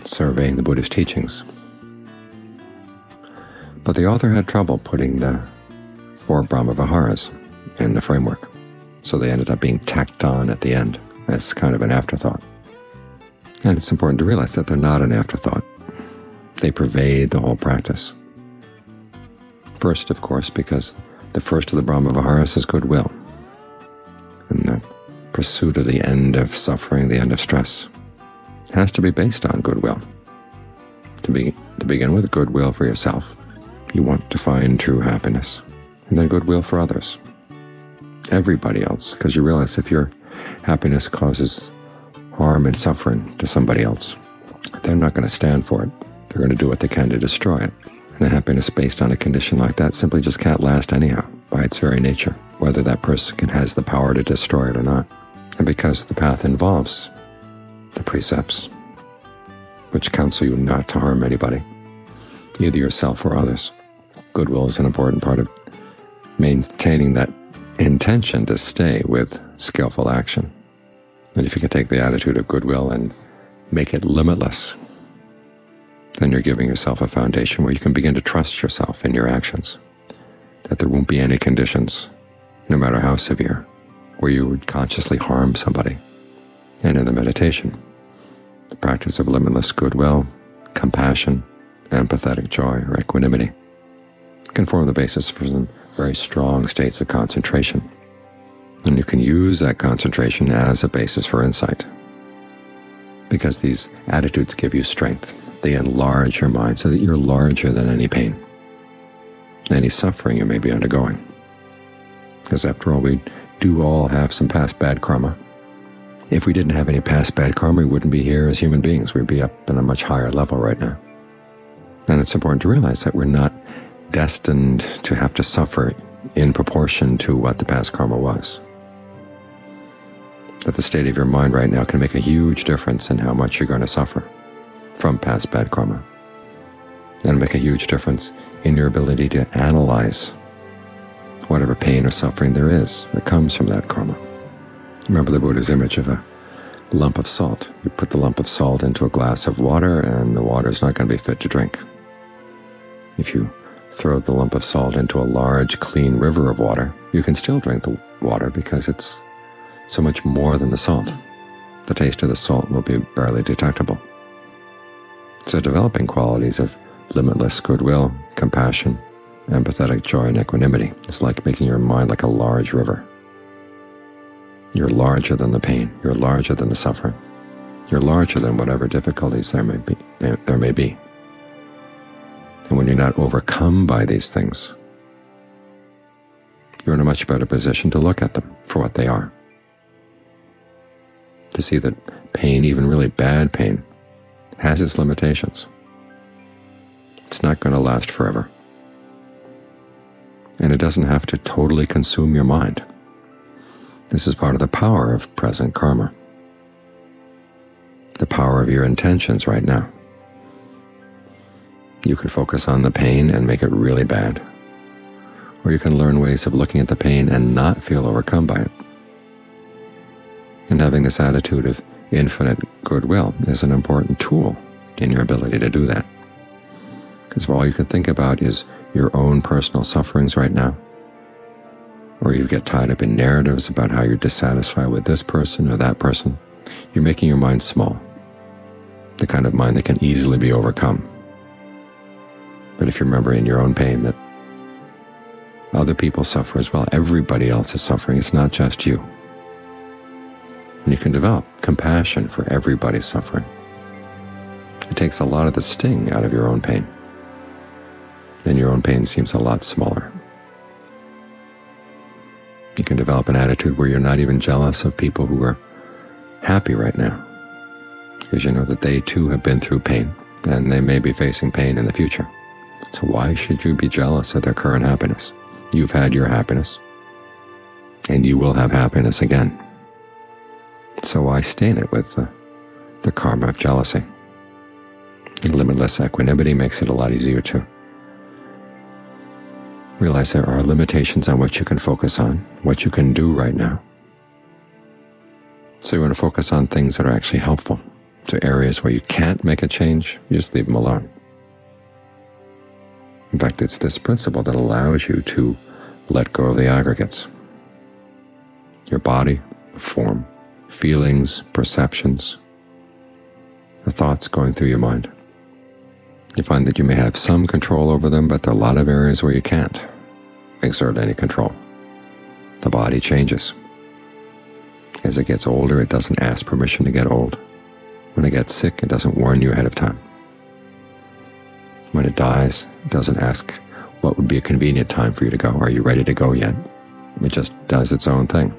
surveying the Buddhist teachings. But the author had trouble putting the 4 Brahma-Viharas in the framework, so they ended up being tacked on at the end as kind of an afterthought. And it's important to realize that they're not an afterthought. They pervade the whole practice. First, of course, because the first of the Brahma-Viharas is goodwill, and the pursuit of the end of suffering, the end of stress, has to be based on goodwill. To begin with, goodwill for yourself. You want to find true happiness. And then goodwill for others, everybody else, because you realize if your happiness causes harm and suffering to somebody else, they're not going to stand for it. They're going to do what they can to destroy it. And a happiness based on a condition like that simply just can't last anyhow, by its very nature, whether that person has the power to destroy it or not. And because the path involves the precepts, which counsel you not to harm anybody, either yourself or others, goodwill is an important part of maintaining that intention to stay with skillful action. And if you can take the attitude of goodwill and make it limitless, then you're giving yourself a foundation where you can begin to trust yourself in your actions, that there won't be any conditions, no matter how severe, where you would consciously harm somebody. And in the meditation, the practice of limitless goodwill, compassion, empathetic joy, or equanimity can form the basis for some very strong states of concentration. And you can use that concentration as a basis for insight, because these attitudes give you strength. They enlarge your mind so that you're larger than any pain, any suffering you may be undergoing. Because after all, we do all have some past bad karma. If we didn't have any past bad karma, we wouldn't be here as human beings. We'd be up in a much higher level right now. And it's important to realize that we're not destined to have to suffer in proportion to what the past karma was. That the state of your mind right now can make a huge difference in how much you're going to suffer from past bad karma, and make a huge difference in your ability to analyze whatever pain or suffering there is that comes from that karma. Remember the Buddha's image of a lump of salt. You put the lump of salt into a glass of water, and the water is not going to be fit to drink. If you throw the lump of salt into a large, clean river of water, you can still drink the water because it's so much more than the salt. The taste of the salt will be barely detectable. So developing qualities of limitless goodwill, compassion, empathetic joy, and equanimity is like making your mind like a large river. You're larger than the pain. You're larger than the suffering. You're larger than whatever difficulties there may be. And when you're not overcome by these things, you're in a much better position to look at them for what they are. To see that pain, even really bad pain, has its limitations. It's not going to last forever. And it doesn't have to totally consume your mind. This is part of the power of present karma. The power of your intentions right now. You can focus on the pain and make it really bad. Or you can learn ways of looking at the pain and not feel overcome by it. And having this attitude of infinite goodwill is an important tool in your ability to do that. Because if all you can think about is your own personal sufferings right now, or you get tied up in narratives about how you're dissatisfied with this person or that person, you're making your mind small, the kind of mind that can easily be overcome. But if you remember in your own pain that other people suffer as well, everybody else is suffering, it's not just you. And you can develop compassion for everybody's suffering. It takes a lot of the sting out of your own pain. Then your own pain seems a lot smaller. You can develop an attitude where you're not even jealous of people who are happy right now, because you know that they too have been through pain, and they may be facing pain in the future. So why should you be jealous of their current happiness? You've had your happiness, and you will have happiness again. So why stain it with the karma of jealousy? And limitless equanimity makes it a lot easier to realize there are limitations on what you can focus on, what you can do right now. So you want to focus on things that are actually helpful, to areas where you can't make a change, you just leave them alone. In fact, it's this principle that allows you to let go of the aggregates. Your body, form, feelings, perceptions, the thoughts going through your mind. You find that you may have some control over them, but there are a lot of areas where you can't exert any control. The body changes. As it gets older, it doesn't ask permission to get old. When it gets sick, it doesn't warn you ahead of time. When it dies, it doesn't ask what would be a convenient time for you to go. Are you ready to go yet? It just does its own thing.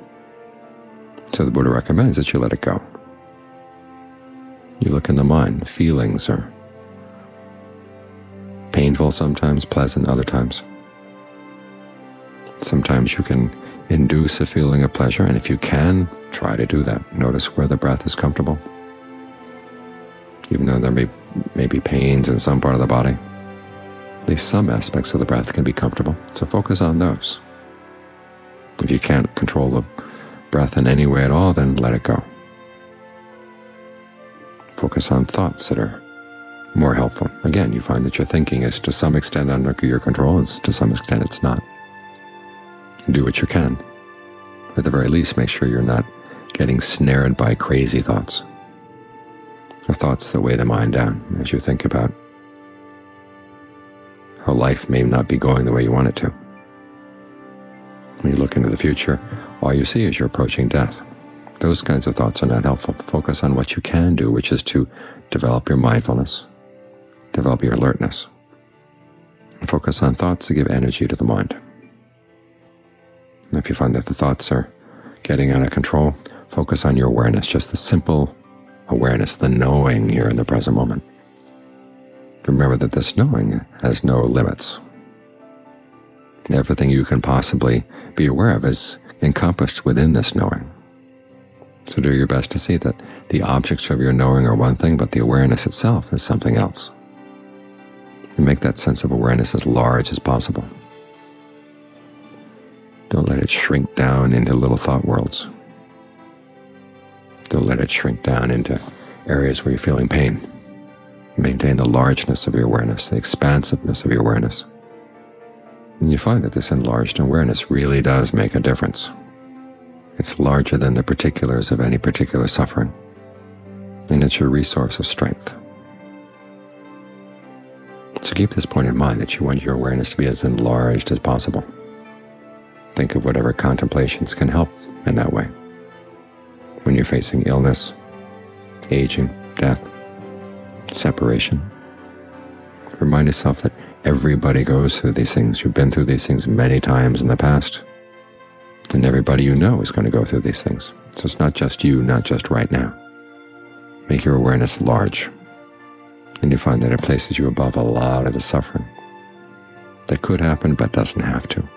So the Buddha recommends that you let it go. You look in the mind. Feelings are painful sometimes, pleasant other times. Sometimes you can induce a feeling of pleasure, and if you can, try to do that. Notice where the breath is comfortable. Even though there may be pains in some part of the body, at least some aspects of the breath can be comfortable, so focus on those. If you can't control the breath in any way at all, then let it go. Focus on thoughts that are more helpful. Again, you find that your thinking is to some extent under your control, and to some extent it's not. Do what you can. At the very least, make sure you're not getting snared by crazy thoughts, or thoughts that weigh the mind down as you think about how life may not be going the way you want it to. When you look into the future, all you see is you're approaching death. Those kinds of thoughts are not helpful. Focus on what you can do, which is to develop your mindfulness, develop your alertness, and focus on thoughts that give energy to the mind. And if you find that the thoughts are getting out of control, focus on your awareness, just the simple awareness, the knowing here in the present moment. Remember that this knowing has no limits. Everything you can possibly be aware of is encompassed within this knowing. So do your best to see that the objects of your knowing are one thing, but the awareness itself is something else. And make that sense of awareness as large as possible. Don't let it shrink down into little thought worlds. Don't let it shrink down into areas where you're feeling pain. Maintain the largeness of your awareness, the expansiveness of your awareness. And you find that this enlarged awareness really does make a difference. It's larger than the particulars of any particular suffering, and it's your resource of strength. So keep this point in mind, that you want your awareness to be as enlarged as possible. Think of whatever contemplations can help in that way. When you're facing illness, aging, death, separation, remind yourself that everybody goes through these things. You've been through these things many times in the past. And everybody you know is going to go through these things. So it's not just you, not just right now. Make your awareness large. And you find that it places you above a lot of the suffering that could happen but doesn't have to.